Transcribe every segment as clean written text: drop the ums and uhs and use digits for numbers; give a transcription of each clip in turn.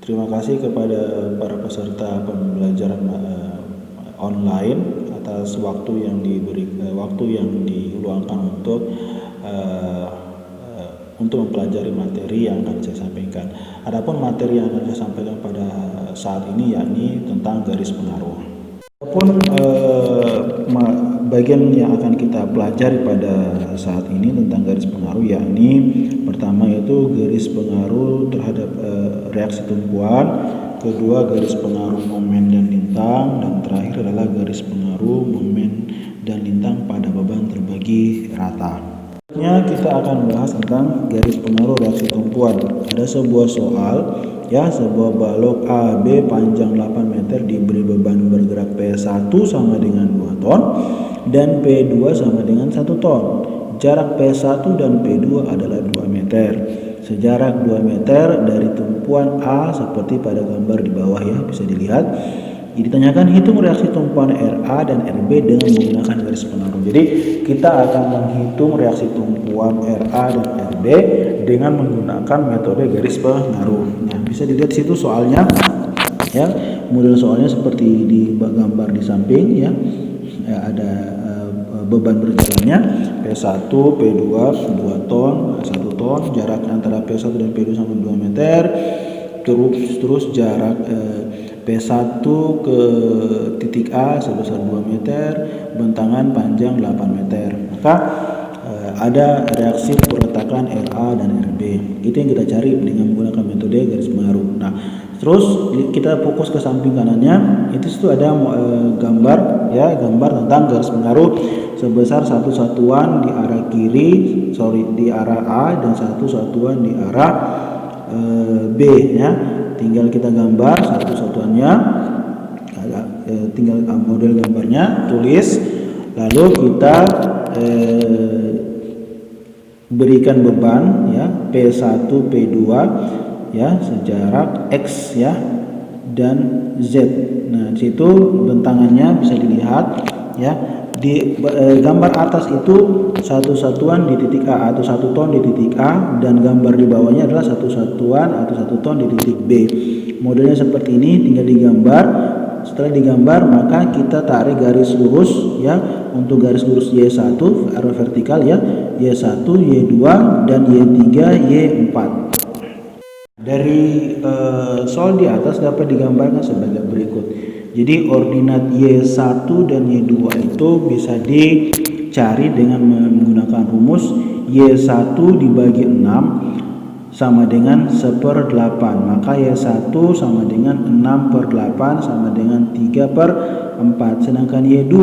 Terima kasih kepada para peserta pembelajaran online atas waktu yang diluangkan untuk mempelajari materi yang akan saya sampaikan. Adapun materi yang akan saya sampaikan pada saat ini yakni tentang garis pengaruh. Adapun bagian yang akan kita pelajari pada saat ini tentang garis pengaruh yakni pertama yaitu garis pengaruh terhadap reaksi tumpuan, kedua garis pengaruh momen dan lintang, dan terakhir adalah garis pengaruh momen dan lintang pada beban terbagi rata. Kita akan bahas tentang garis pengaruh reaksi tumpuan. Ada sebuah soal, sebuah balok AB panjang 8 meter diberi beban bergerak P1 sama dengan 2 ton dan P2 sama dengan 1 ton. Jarak P1 dan P2 adalah 2 meter. Sejarak 2 meter dari tumpuan A seperti pada gambar di bawah bisa dilihat. Ditanyakan hitung reaksi tumpuan RA dan RB dengan menggunakan garis pengaruh. Jadi kita akan menghitung reaksi tumpuan RA dan RB dengan menggunakan metode garis pengaruh. Nah, bisa dilihat situ soalnya model soalnya seperti di gambar di samping ada beban berjalannya P1, P2 2 ton, 1 ton, jarak antara P1 dan P2 sama 2 meter. Terus jarak P1 ke titik A sebesar 2 meter, bentangan panjang 8 meter. Maka ada reaksi perletakan RA dan RB. Itu yang kita cari dengan menggunakan metode garis pengaruh. Nah, terus kita fokus ke samping kanannya. Itu ada gambar tentang garis pengaruh sebesar satu satuan di arah di arah A dan satu satuan di arah B tinggal kita gambar satu satuannya, tinggal model gambarnya tulis, lalu kita berikan beban P1 P2 sejarak X dan Z. Nah, situ bentangannya bisa dilihat di gambar atas itu satu satuan di titik A atau 1 ton di titik A, dan gambar di bawahnya adalah satu satuan atau 1 ton di titik B. Modelnya seperti ini, tinggal digambar. Setelah digambar maka kita tarik garis lurus untuk garis lurus Y1 arah vertikal Y1, Y2 dan Y3, Y4. Dari soal di atas dapat digambarkan sebagai berikut. Jadi ordinat Y1 dan Y2 itu bisa dicari dengan menggunakan rumus Y1 dibagi 6 sama dengan 1/8. Maka Y1 sama dengan 6/8 sama dengan 3/4. Sedangkan Y2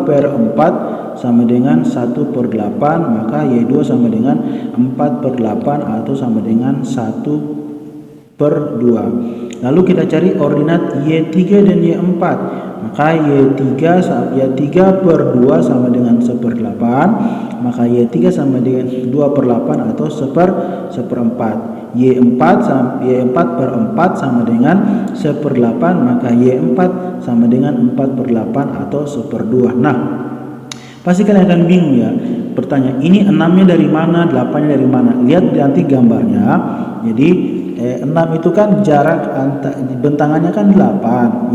per 4 sama dengan 1/8. Maka Y2 sama dengan 4/8 atau sama dengan 1/2. Lalu kita cari ordinat Y3 dan Y4. Maka Y3 per 2 sama dengan 1/8. Maka Y3 sama dengan 2/8 atau 1/4. Y4 per 4 sama dengan 1/8. Maka Y4 sama dengan 4/8 atau 1/2. Nah, pasti kalian akan bingung bertanya, ini 6-nya dari mana, 8-nya dari mana? Lihat nanti gambarnya. Jadi 6 itu kan jarak bentangannya kan 8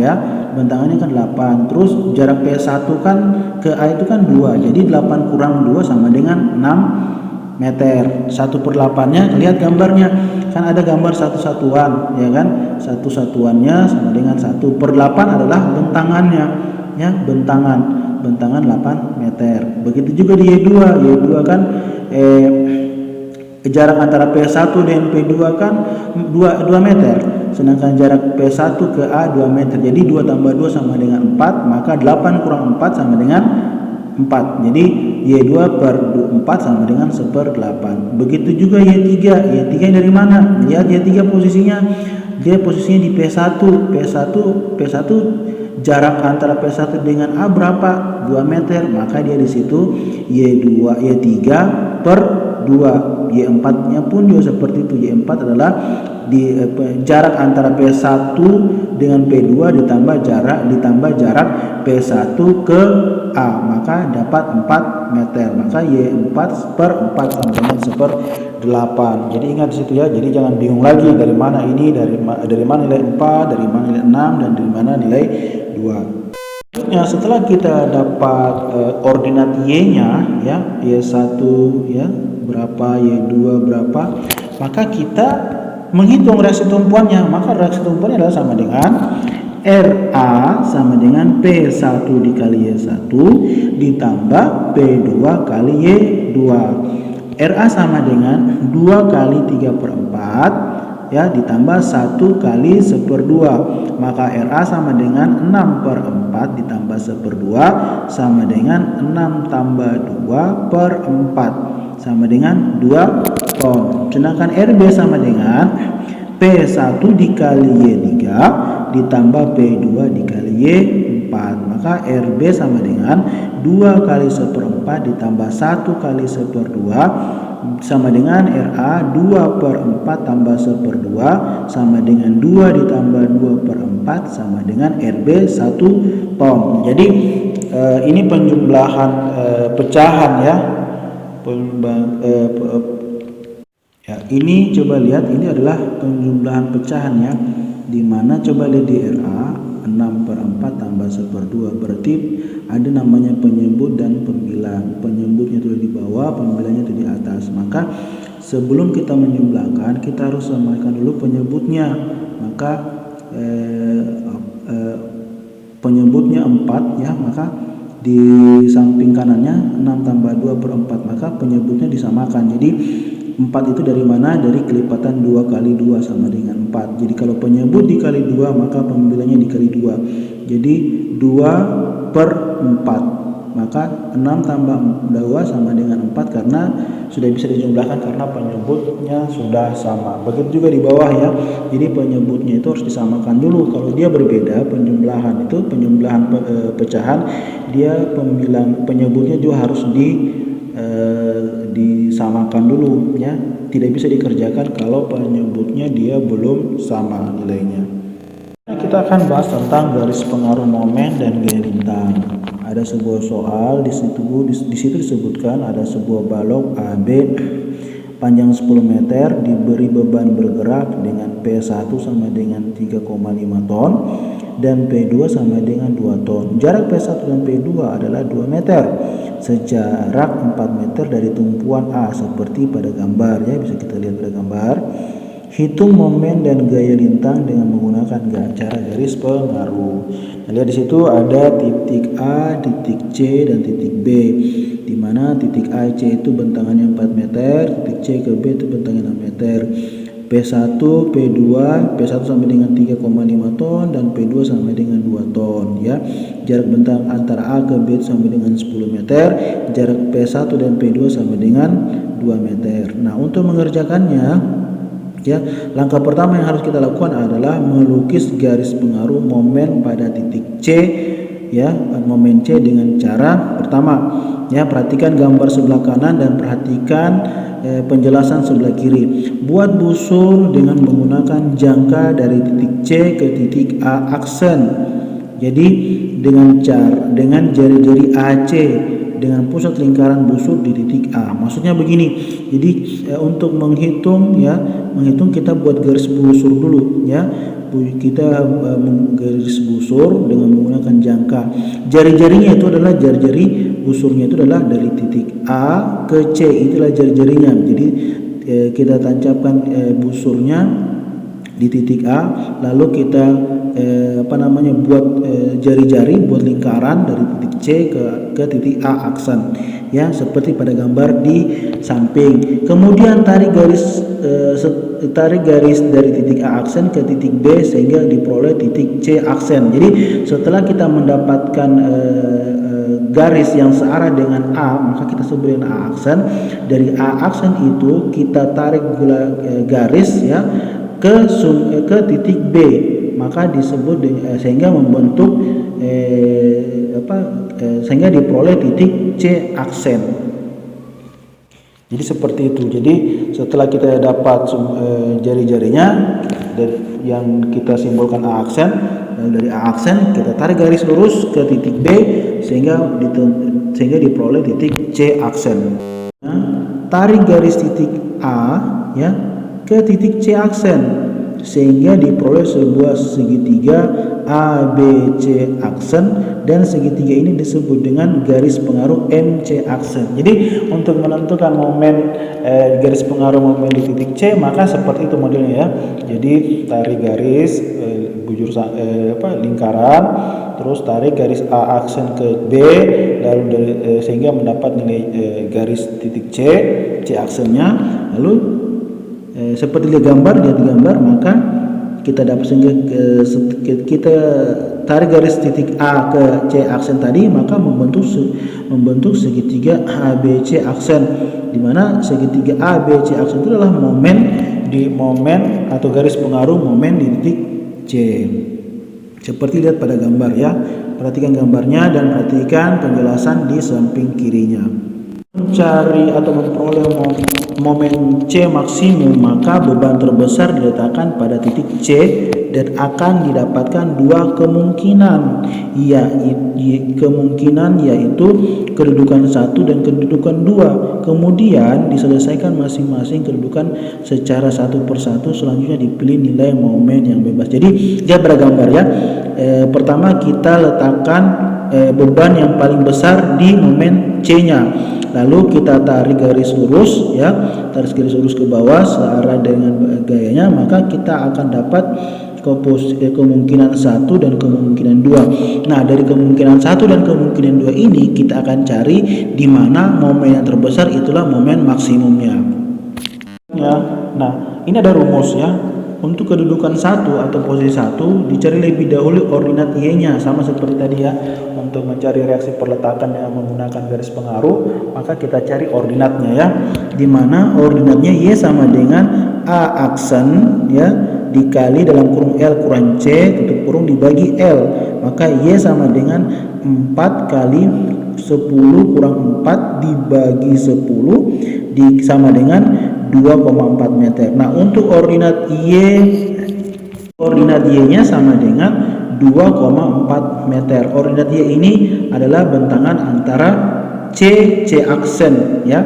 bentangannya kan 8. Terus jarak P1 kan ke A itu kan 2. Jadi 8 kurang 2 sama dengan 6 meter. 1/8-nya lihat gambarnya. Kan ada gambar satu satuan Satu satuannya sama dengan 1/8 adalah bentangannya bentangan 8 meter. Begitu juga di Y2 kan jarak antara P1 dan P2 kan 2 meter. Sedangkan jarak P1 ke A 2 meter. Jadi 2 tambah 2 sama dengan 4. Maka 8 kurang 4 sama dengan 4. Jadi Y2 per 4 sama dengan 1/8. Begitu juga Y3 dari mana? Lihat Y3 posisinya. Dia posisinya di P1. P1 jarak antara P1 dengan A berapa? 2 meter. Maka dia di situ Y3 per 2. Y4-nya pun juga seperti itu. Y4 adalah jarak antara P1 dengan P2 ditambah jarak P1 ke A, maka dapat 4 meter. Maka Y4 per 4 sama dengan 8. Jadi ingat di situ ya. Jadi jangan bingung lagi dari mana ini, dari mana nilai 4, dari mana nilai 6, dan dari mana nilai 2. Selanjutnya setelah kita dapat ordinat Y-nya ya, Y1 ya berapa, Y2 berapa, maka kita menghitung reaksi tumpuannya. Maka reaksi tumpuannya adalah sama dengan RA sama dengan P1 dikali Y1 ditambah P2 kali Y2. RA sama dengan 2 kali 3/4 ya ditambah 1 kali 1/2. Maka RA sama dengan 6/4 ditambah 1/2 sama dengan 6 tambah 2/4 sama dengan 2 ton. Sedangkan RB sama dengan P1 dikali Y3 ditambah P2 dikali Y4. Maka RB sama dengan 2 kali 1/4 ditambah 1 kali 1/2 sama dengan RA 2/4 tambah 1/2 sama dengan 2 ditambah 2/4 sama dengan RB 1 ton. Jadi ini penjumlahan pecahan ya. Ya, ini coba lihat, ini adalah penjumlahan pecahan ya. Dimana coba lihat di RA 6/4 tambah 1/2 berarti ada namanya penyebut dan pembilang. Penyebutnya itu di bawah, pembilangnya itu di atas. Maka sebelum kita menjumlahkan kita harus samakan dulu penyebutnya. Maka penyebutnya 4 ya, maka di samping kanannya 6 tambah 2/4, maka penyebutnya disamakan. Jadi 4 itu dari mana? Dari kelipatan 2 kali 2 sama dengan 4. Jadi kalau penyebut dikali 2 maka pembilangnya dikali 2. Jadi 2/4. Maka 6 tambah 2 sama dengan 4 karena sudah bisa dijumlahkan karena penyebutnya sudah sama. Begitu juga di bawah ya. Jadi penyebutnya itu harus disamakan dulu. Kalau dia berbeda penjumlahan itu, penjumlahan pecahan, dia penyebutnya juga harus disamakan dulu ya. Tidak bisa dikerjakan kalau penyebutnya dia belum sama nilainya. Kita akan bahas tentang garis pengaruh momen dan gaya lintang. Ada sebuah soal di situ disebutkan ada sebuah balok AB panjang 10 meter diberi beban bergerak dengan P1 sama dengan 3,5 ton dan P2 sama dengan 2 ton. Jarak P1 dan P2 adalah 2 meter. Sejarak 4 meter dari tumpuan A seperti pada gambar ya, bisa kita lihat pada gambar. Hitung momen dan gaya lintang dengan menggunakan cara garis pengaruh. Nah, lihat di situ ada titik A, titik C, dan titik B. Di mana titik A, C itu bentangannya 4 meter, titik C ke B itu bentangannya 6 meter. P1, P2, P1 sama dengan 3,5 ton dan P2 sama dengan 2 ton ya. Jarak bentang antara A ke B sama dengan 10 meter, jarak P1 dan P2 sama dengan 2 meter. Nah, untuk mengerjakannya ya, langkah pertama yang harus kita lakukan adalah melukis garis pengaruh momen pada titik C ya, momen C dengan cara pertama ya, perhatikan gambar sebelah kanan dan perhatikan penjelasan sebelah kiri. Buat busur dengan menggunakan jangka dari titik C ke titik A aksen. Jadi dengan jari-jari AC dengan pusat lingkaran busur di titik A. Maksudnya begini. Jadi untuk menghitung kita buat garis busur dulu ya. Kita menggaris busur dengan menggunakan jangka. Jari-jarinya itu adalah jari-jari busurnya itu adalah dari titik A ke C, itulah jari-jarinya. Jadi kita tancapkan busurnya di titik A, lalu kita buat jari-jari, buat lingkaran dari titik C ke titik A aksen ya, seperti pada gambar di samping. Kemudian tarik garis dari titik A aksen ke titik B sehingga diperoleh titik C aksen. Jadi setelah kita mendapatkan garis yang searah dengan A, maka kita sebut dengan A aksen. Dari A aksen itu kita tarik garis ya ke titik B, maka disebut sehingga membentuk sehingga diperoleh titik C aksen. Jadi seperti itu. Jadi setelah kita dapat jari-jarinya yang kita simbolkan A aksen, dari A aksen kita tarik garis lurus ke titik B sehingga diperoleh titik C aksen. Tarik garis titik A ya ke titik C aksen, sehingga diperoleh sebuah segitiga ABC aksen, dan segitiga ini disebut dengan garis pengaruh MC aksen. Jadi untuk menentukan momen garis pengaruh momen di titik C, maka seperti itu modelnya ya. Jadi tarik garis bujur lingkaran, terus tarik garis A aksen ke B, lalu sehingga mendapat nilai garis titik C aksennya. Lalu seperti lihat gambar, maka kita dapat kita tarik garis titik A ke C aksen tadi, maka membentuk segitiga ABC aksen, di mana segitiga ABC aksen itu adalah momen atau garis pengaruh momen di titik C. Seperti lihat pada gambar ya. Perhatikan gambarnya dan perhatikan penjelasan di samping kirinya. Mencari atau memperoleh momen C maksimum, maka beban terbesar diletakkan pada titik C dan akan didapatkan dua kemungkinan, yaitu kedudukan 1 dan kedudukan 2. Kemudian diselesaikan masing-masing kedudukan secara satu persatu, selanjutnya dipilih nilai momen yang bebas. Jadi lihat pada gambar ya. Pertama kita letakkan beban yang paling besar di momen C-nya. Lalu kita tarik garis lurus ya, tarik garis lurus ke bawah searah dengan gayanya, maka kita akan dapat kemungkinan 1 dan kemungkinan 2. Nah, dari kemungkinan 1 dan kemungkinan 2 ini kita akan cari di mana momen yang terbesar, itulah momen maksimumnya. Ya. Nah, ini ada rumus ya. Untuk kedudukan 1 atau posisi 1 dicari lebih dahulu ordinat Y-nya, sama seperti tadi ya. Untuk mencari reaksi perletakan yang menggunakan garis pengaruh, maka kita cari ordinatnya ya. Di mana ordinatnya Y sama dengan A aksen ya dikali dalam kurung L kurang C tutup kurung dibagi L, maka Y sama dengan 4 kali 10 kurang 4 dibagi 10 sama dengan 2,4 meter. Nah, untuk ordinat Y-nya sama dengan 2,4 meter. Ordinat Y ini adalah bentangan antara C aksen ya.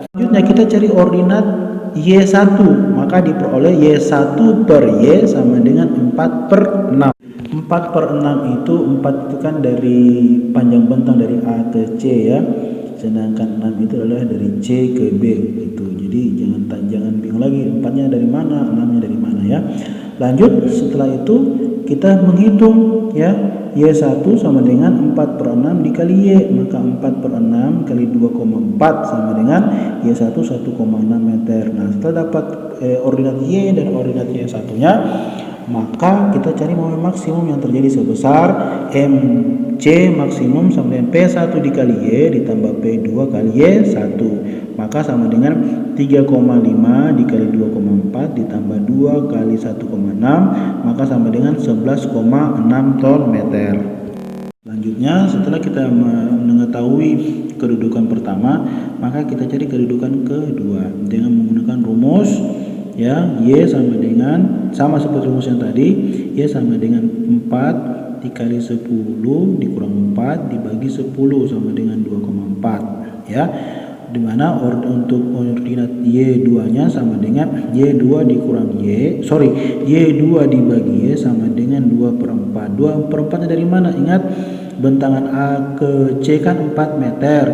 Selanjutnya kita cari ordinat Y1, maka diperoleh Y1 per Y sama dengan 4/6. 4/6 itu 4 itu kan dari panjang bentang dari A ke C ya. Sedangkan 6 itu adalah dari C ke B gitu. Jadi jangan bingung lagi 4-nya dari mana, 6-nya dari mana ya. Lanjut, setelah itu kita menghitung ya. Y1 sama dengan 4/6 dikali Y, maka 4/6 kali 2,4 sama dengan Y1 1,6 meter. Nah, setelah dapat ordinat Y dan ordinat Y1-nya, maka kita cari momen maksimum yang terjadi sebesar MC maksimum sama dengan P1 dikali Y ditambah P2 kali Y1, maka sama dengan 3,5 dikali 2,4 ditambah 2 kali 1,6, maka sama dengan 11,6 ton meter. Selanjutnya, setelah kita mengetahui kedudukan pertama, maka kita cari kedudukan kedua dengan menggunakan rumus ya. Y sama dengan, sama seperti rumus yang tadi, Y sama dengan 4 dikali 10 dikurang 4 dibagi 10 sama dengan 2,4 ya. Dimana untuk ordinat Y2-nya sama dengan Y2 dikurang Y2 dibagi Y sama dengan 2/4. 2/4-nya dari mana? Ingat, bentangan A ke C kan 4 meter.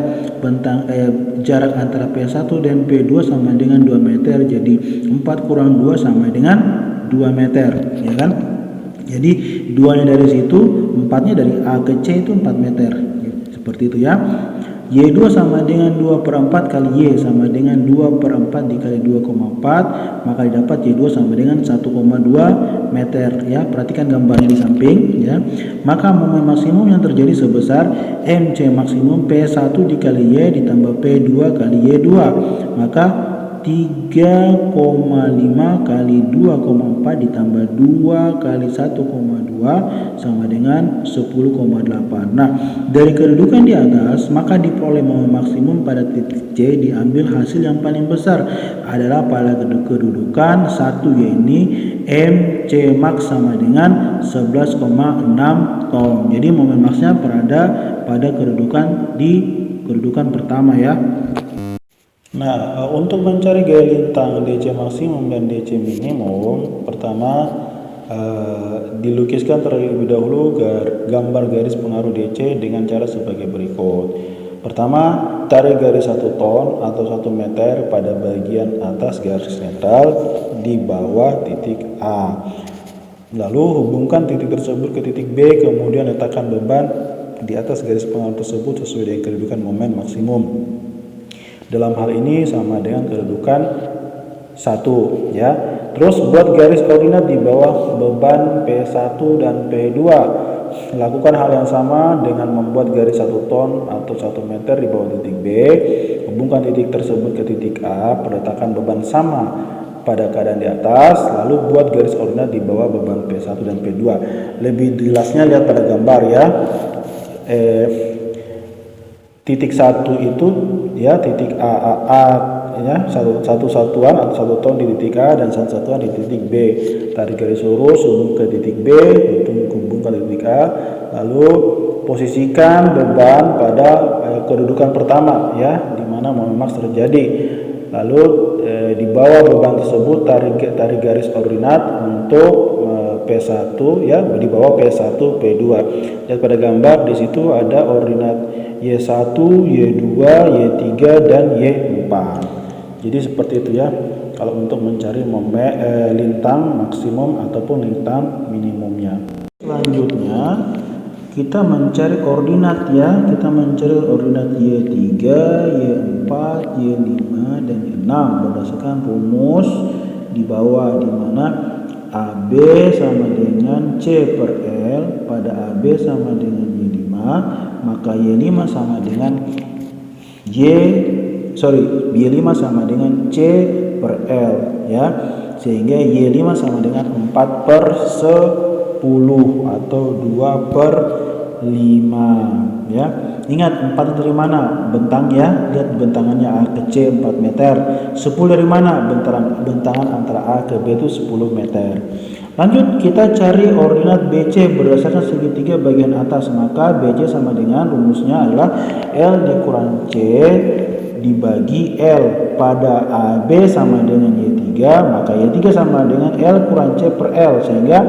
Jarak antara P1 dan P2 sama dengan 2 meter. Jadi 4 kurang 2 sama dengan 2 meter, ya kan? Jadi 2-nya dari situ, 4-nya dari A ke C itu 4 meter. Seperti itu ya. Y2 sama dengan 2/4 kali Y sama dengan 2/4 dikali 2,4, maka didapat Y2 sama dengan 1,2 meter ya. Perhatikan gambarnya di samping ya. Maka momen maksimum yang terjadi sebesar MC maksimum P1 dikali Y ditambah P2 kali Y2, maka 3,5 kali 2,4 ditambah 2 kali 1,2 sama dengan 10,8. Nah, dari kedudukan di atas, maka diperoleh momen maksimum pada titik C diambil hasil yang paling besar adalah pada kedudukan 1, yaitu MC max sama dengan 11,6 ton. Jadi momen maxnya berada pada kedudukan pertama ya. Nah, untuk mencari gaya lintang DC maksimum dan DC minimum, pertama dilukiskan terlebih dahulu gambar garis pengaruh DC dengan cara sebagai berikut. Pertama, tarik garis 1 ton atau 1 meter pada bagian atas garis netral di bawah titik A. Lalu hubungkan titik tersebut ke titik B, kemudian letakkan beban di atas garis pengaruh tersebut sesuai dengan kedudukan momen maksimum. Dalam hal ini sama dengan kedudukan 1 ya. Terus buat garis koordinat di bawah beban P1 dan P2. Lakukan hal yang sama dengan membuat garis 1 ton atau 1 meter di bawah titik B. Hubungkan titik tersebut ke titik A, perletakkan beban sama pada keadaan di atas, lalu buat garis koordinat di bawah beban P1 dan P2. Lebih jelasnya lihat pada gambar ya. Titik 1 itu ya titik A ya, satu satuan atau 1 ton di titik A dan 1 satuan di titik B. Tarik garis lurus hubung ke titik B, hubung ke titik A, lalu posisikan beban pada kedudukan pertama ya, di mana momen maks terjadi. Lalu di bawah beban tersebut tarik garis koordinat untuk P1 ya, di bawah P1 P2. Lihat pada gambar, di situ ada ordinat Y1, Y2, Y3 dan Y4. Jadi seperti itu ya kalau untuk mencari lintang maksimum ataupun lintang minimumnya. Selanjutnya kita mencari koordinat ya. Kita mencari koordinat Y3, Y4, Y5 dan Y6 berdasarkan rumus di bawah, di mana AB sama dengan C per L. Pada AB sama dengan Y5, maka Y5 sama dengan Y5 sama dengan C per L ya, sehingga Y5 sama dengan 4 per 10 atau 2 per 5 ya. Ingat 4 dari mana? Bentang ya, lihat bentangannya A ke C 4 meter. 10 dari mana? Bentangan antara A ke B itu 10 meter. Lanjut, kita cari ordinat BC berdasarkan segitiga bagian atas. Maka BC sama dengan, rumusnya adalah L dikurang C dibagi L. Pada AB sama dengan Y3, maka Y3 sama dengan L kurang C per L, sehingga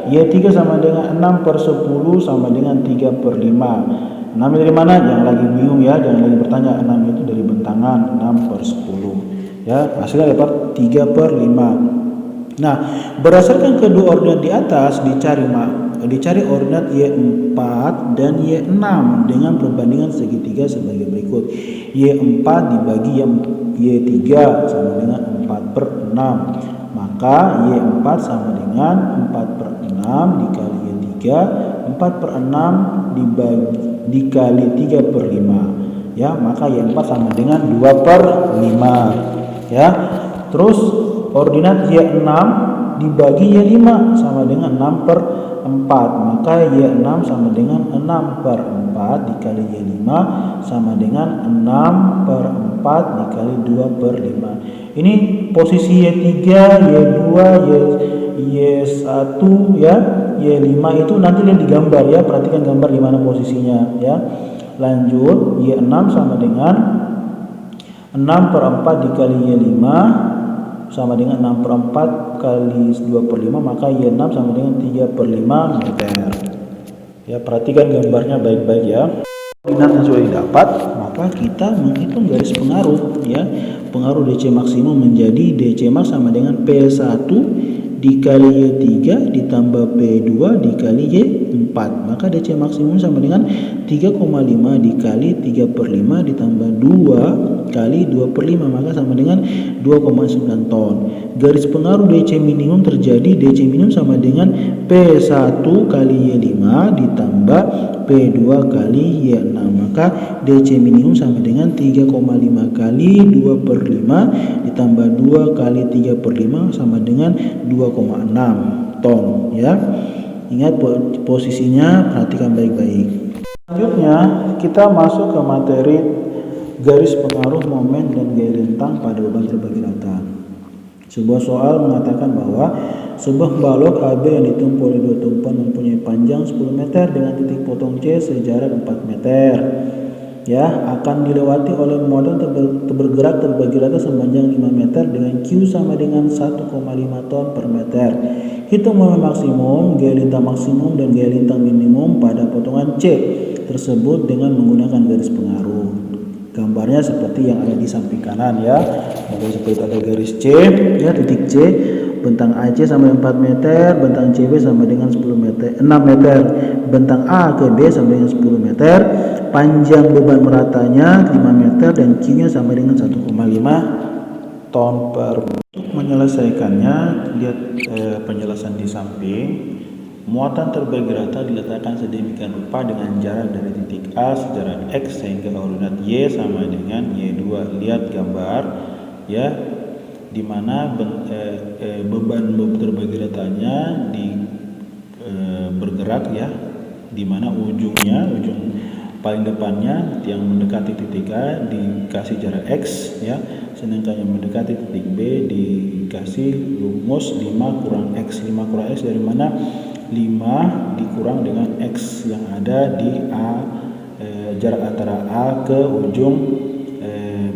Y3 sama dengan 6 per 10 sama dengan 3 per 5. 6 dari mana? Jangan lagi bingung ya, jangan lagi bertanya. 6 itu dari bentangan, 6 per 10 ya, hasilnya dapat 3 per 5. Nah, berdasarkan kedua ordinat di atas dicari ordinat Y4 dan Y6 dengan perbandingan segitiga sebagai berikut. Y4 dibagi Y3 sama dengan 4 per 6. Maka Y4 sama dengan 4 per 6 dikali Y3, 4 per 6 dikali 3 per 5 ya, maka Y4 sama dengan 2 per 5 ya. Terus ordinat Y6 dibagi Y5 sama dengan 6 per 4, maka Y6 sama dengan 6 per 4 dikali Y5 sama dengan 6 per 4 dikali 2 per 5. Ini posisi Y3, Y2, Y1 ya, Y5 itu nanti lihat di gambar ya, perhatikan gambar di mana posisinya ya. Lanjut, Y6 sama dengan 6 per 4 dikali Y5 sama dengan 6 per 4 kali 2 per 5, maka Y6 sama dengan 3 per 5 meter ya. Perhatikan gambarnya baik-baik ya. Koordinat yang sudah didapat, maka kita menghitung garis pengaruh ya. Pengaruh DC maksimum menjadi DC max sama dengan P1 dikali Y3 ditambah P2 dikali Y4, maka DC maksimum sama dengan 3,5 dikali 3 per 5 ditambah 2 kali 2 per 5, maka sama dengan 2,9 ton. Garis pengaruh DC minimum terjadi, DC minimum sama dengan P1 kali Y5 ditambah P2 kali Y6, maka DC minimum sama dengan 3,5 kali 2 per 5 ditambah 2 kali 3 per 5 sama dengan 2,6 ton ya. Ingat posisinya, perhatikan baik-baik. Selanjutnya kita masuk ke materi garis pengaruh momen dan gaya lintang pada beban terbagi rata. Sebuah soal mengatakan bahwa sebuah balok AB yang ditumpu oleh 2 tumpuan mempunyai panjang 10 meter dengan titik potong C sejarak 4 meter. ya akan dilewati oleh muatan bergerak terbagi rata sepanjang 5 meter dengan Q sama dengan 1,5 ton per meter. Hitung momen maksimum, gaya lintang maksimum dan gaya lintang minimum pada potongan C tersebut dengan menggunakan garis pengaruh. Gambarnya seperti yang ada di samping kanan ya. Seperti ada garis C ya, titik C, bentang AC sama dengan 4 meter, bentang CB sama dengan 6 meter, bentang A ke B sama dengan 10 meter, panjang beban meratanya 5 meter dan Q-nya sama dengan 1,5 ton per. Untuk menyelesaikannya, lihat penjelasan di samping. Muatan terbagi rata diletakkan sedemikian rupa dengan jarak dari titik A sejarak X sehingga ordinat Y sama dengan Y2. Lihat gambar ya, di mana beban terbagi ratanya bergerak ya, di mana ujung paling depannya yang mendekati titik A dikasih jarak X ya, sedangkan yang mendekati titik B dikasih rumus 5 kurang X. 5 kurang X dari mana? 5 dikurang dengan X yang ada di A, jarak antara A ke ujung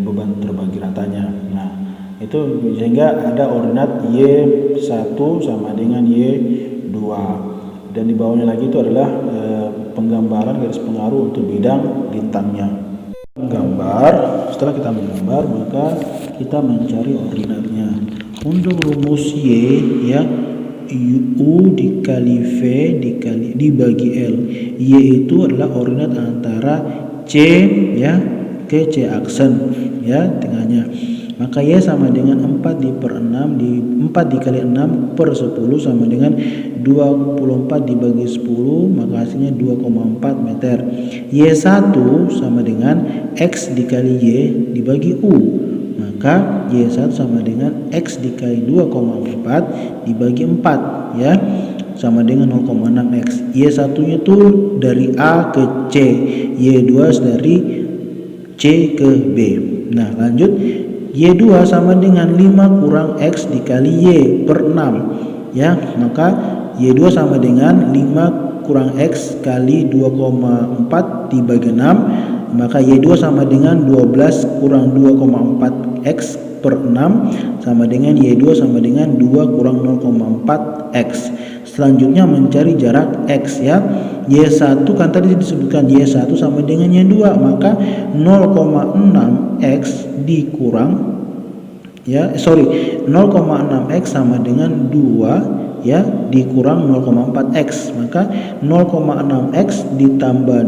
beban terbagi ratanya. Nah, itu sehingga ada ordinat Y1 sama dengan Y2. Dan di bawahnya lagi itu adalah penggambaran garis pengaruh untuk bidang lintangnya. Gambar, setelah kita menggambar maka kita mencari ordinatnya. Untuk rumus Y ya, U dikali V dibagi L. Y itu adalah ordinat antara C ya ke C aksen ya tengahnya. Maka Y sama dengan 4 dikali 6 per 10 sama dengan 24 dibagi 10, maka hasilnya 2,4 meter. Y1 sama dengan X dikali Y dibagi U, maka Y1 sama dengan X dikali 2,4 dibagi 4 ya, sama dengan 0,6X. Y1 nya itu dari A ke C, Y2 dari C ke B. Nah lanjut, Y2 sama dengan 5 kurang X dikali Y per 6 ya, maka Y2 sama dengan 5 kurang X kali 2,4 dibagi 6, maka Y2 sama dengan 12 kurang 2,4 X per 6 sama dengan Y2 sama dengan 2 kurang 0,4 X. Selanjutnya mencari jarak X ya. Y1 kan tadi disebutkan Y1 sama dengan Y2, maka 0,6X dikurang ya 0,6X sama dengan 2 ya dikurang 0,4X, maka 0,6X ditambah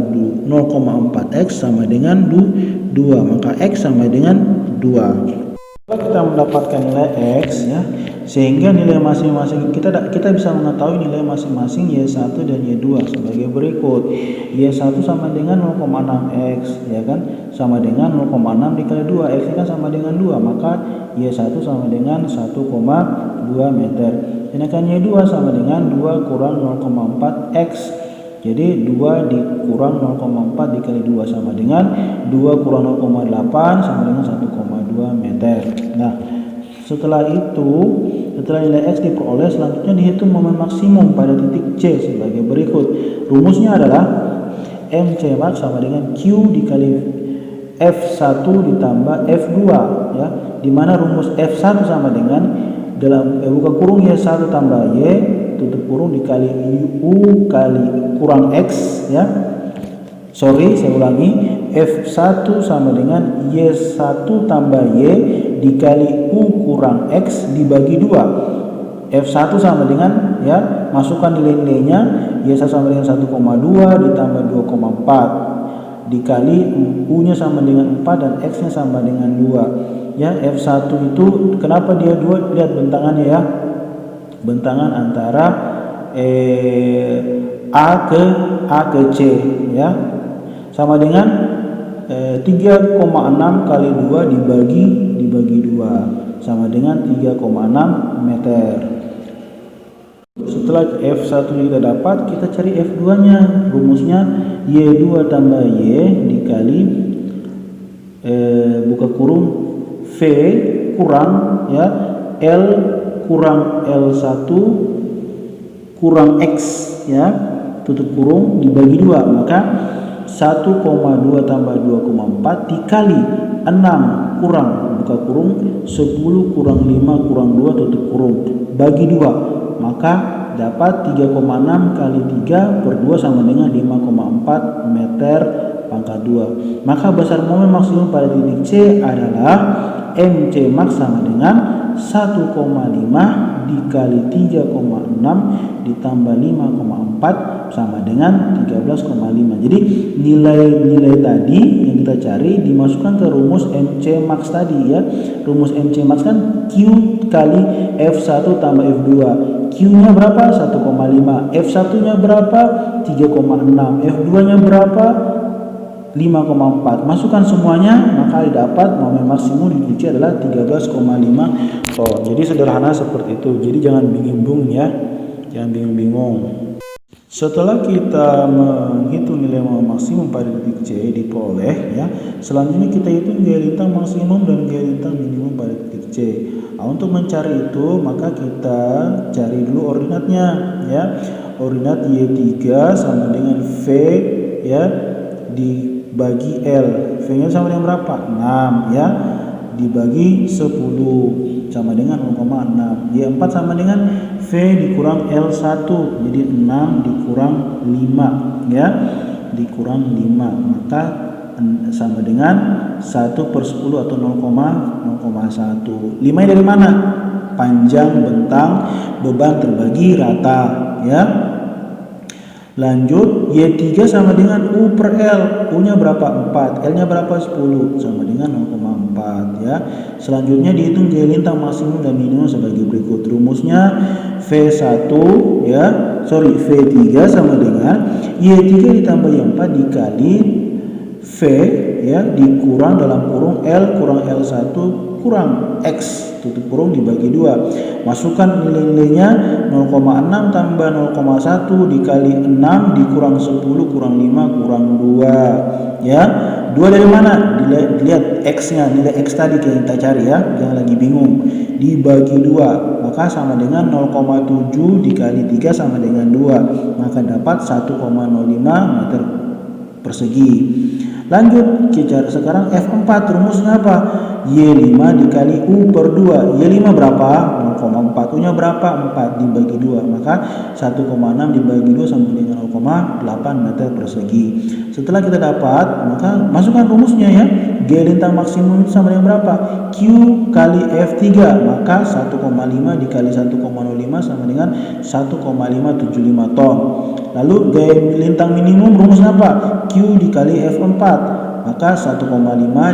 0,4X sama dengan 2, maka X sama dengan 2. Kita mendapatkan nilai X ya, sehingga nilai masing-masing kita bisa mengetahui nilai masing-masing Y1 dan Y2 sebagai berikut. Y1 sama dengan 0,6X ya kan, sama dengan 0,6 dikali 2, X kan sama dengan 2, maka Y1 sama dengan 1,2 meter. Sedangkan Y2 sama dengan 2 kurang 0,4X. Jadi 2 dikurang 0,4 dikali 2 sama dengan 2 kurang 0,8 sama dengan 1,2 meter. Nah, setelah nilai X diperoleh, selanjutnya dihitung momen maksimum pada titik C sebagai berikut. Rumusnya adalah MC max sama dengan Q dikali F1 ditambah F2 ya, dimana rumus F1 sama dengan dalam buka kurung Y1 tambah Y tutup kurung dikali U kali kurang X ya. Saya ulangi, F1 sama dengan Y1 tambah Y dikali U kurang X dibagi 2. F1 sama dengan ya, masukkan nilai-nilainya, Y1 sama dengan 1,2 ditambah 2,4 dikali U nya sama dengan 4 dan X nya sama dengan 2 ya. F1 itu kenapa dia 2? Lihat bentangannya ya, bentangan antara A ke C ya, sama dengan 3,6 kali 2 dibagi 2 sama dengan 3,6 meter. Setelah F1 kita dapat, kita cari F2 nya. Rumusnya Y2 tambah Y dikali buka kurung V kurang ya L kurang L1 kurang X ya tutup kurung dibagi 2, maka 1,2 tambah 2,4 dikali 6 kurang buka kurung 10 kurang 5 kurang 2 tutup kurung bagi 2, maka dapat 3,6 kali 3 per 2 sama dengan 5,4 meter pangkat 2. Maka besar momen maksimum pada titik C adalah MC max sama dengan 1,5 dikali 3,6 ditambah 5,4 sama dengan 13,5. Jadi nilai-nilai tadi yang kita cari dimasukkan ke rumus MC max tadi ya. Rumus MC max kan Q kali F1 tambah F2. Q-nya berapa? 1,5. F1-nya berapa? 3,6. F2-nya berapa? 5,4. Masukkan semuanya, maka didapat momen maksimum di titik C adalah 13,5 ton. Jadi sederhana seperti itu. Jadi jangan bingung ya. Jangan bingung-bingung. Setelah kita menghitung nilai momen maksimum pada titik C diperoleh ya, selanjutnya kita hitung gaya lintang maksimum dan gaya lintang minimum pada titik C. Nah, untuk mencari itu maka kita cari dulu ordinatnya ya. Ordinat Y3 sama dengan V ya dibagi L. V-nya sama dengan berapa? 6 ya. Dibagi 10 sama dengan 0,6. Y4 sama dengan V dikurang L1. Jadi 6 dikurang 5 ya. Dikurang 5. Maka sama dengan 1/10 atau 0,1. 5 dari mana? Panjang bentang beban terbagi rata ya. Lanjut, Y3 sama dengan U per L. U-nya berapa? 4. L-nya berapa? 10. Sama dengan 0,4 ya. Selanjutnya dihitung gaya lintang maksimum dan minimum sebagai berikut. Rumusnya V1 ya. V3 sama dengan Y3 ditambah Y4 dikali V ya dikurang dalam kurung L kurang L1 kurang X tutup kurung dibagi 2. Masukkan nilai-nilainya 0,6 tambah 0,1 dikali 6 dikurang 10 kurang 5 kurang 2 ya. 2 dari mana? Dilihat X-nya, nilai X tadi kita cari ya, jangan lagi bingung. Dibagi 2 maka sama dengan 0,7 dikali 3 sama dengan 2, maka dapat 1,05 meter persegi. Lanjut, kita sekarang F4 rumusnya apa? Y5 dikali U per 2. Y5 berapa? 0,4. U-nya berapa? 4 dibagi 2. Maka 1,6 dibagi 2 sama dengan 0,8 meter persegi. Setelah kita dapat, maka masukkan rumusnya ya. Gaya lintang maksimum itu sama dengan berapa? Q kali F3. Maka 1,5 dikali 1,05 sama dengan 1,575 ton. Lalu gaya lintang minimum rumusnya apa? Q dikali F4. Maka 1,5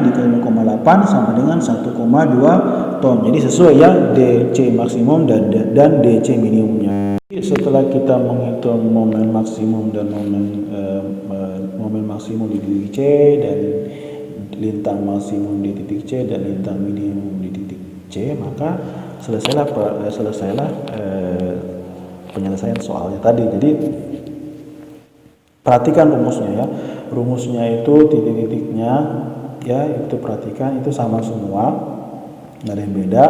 dikali 0,8 sama dengan 1,2 ton. Jadi sesuai ya DC maksimum dan DC minimumnya. Setelah kita menghitung momen maksimum dan momen maksimum di titik C dan lintang maksimum di titik C dan lintang minimum di titik C, maka selesailah penyelesaian soalnya tadi. Jadi perhatikan rumusnya ya. Rumusnya itu titik-titiknya ya, itu perhatikan itu sama semua, nggak ada yang beda,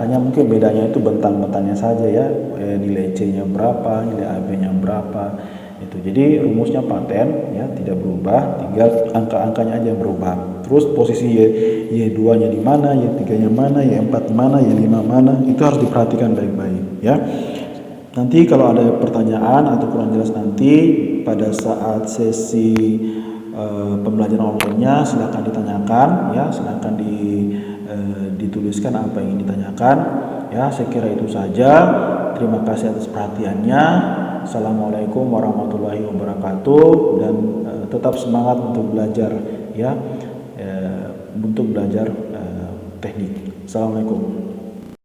hanya mungkin bedanya itu bentang-bentangnya saja ya, nilai C-nya berapa, nilai AB-nya berapa itu. Jadi rumusnya paten ya, tidak berubah, tinggal angka-angkanya aja yang berubah. Terus posisi Y2-nya di mana, Y3-nya mana, Y4 mana, Y5 mana, itu harus diperhatikan baik-baik ya. Nanti kalau ada pertanyaan atau kurang jelas nanti pada saat sesi pembelajaran online-nya silakan ditanyakan ya, silakan dituliskan apa yang ingin ditanyakan ya. Saya kira itu saja. Terima kasih atas perhatiannya. Assalamualaikum warahmatullahi wabarakatuh, dan tetap semangat untuk belajar ya, untuk belajar teknik. Assalamualaikum.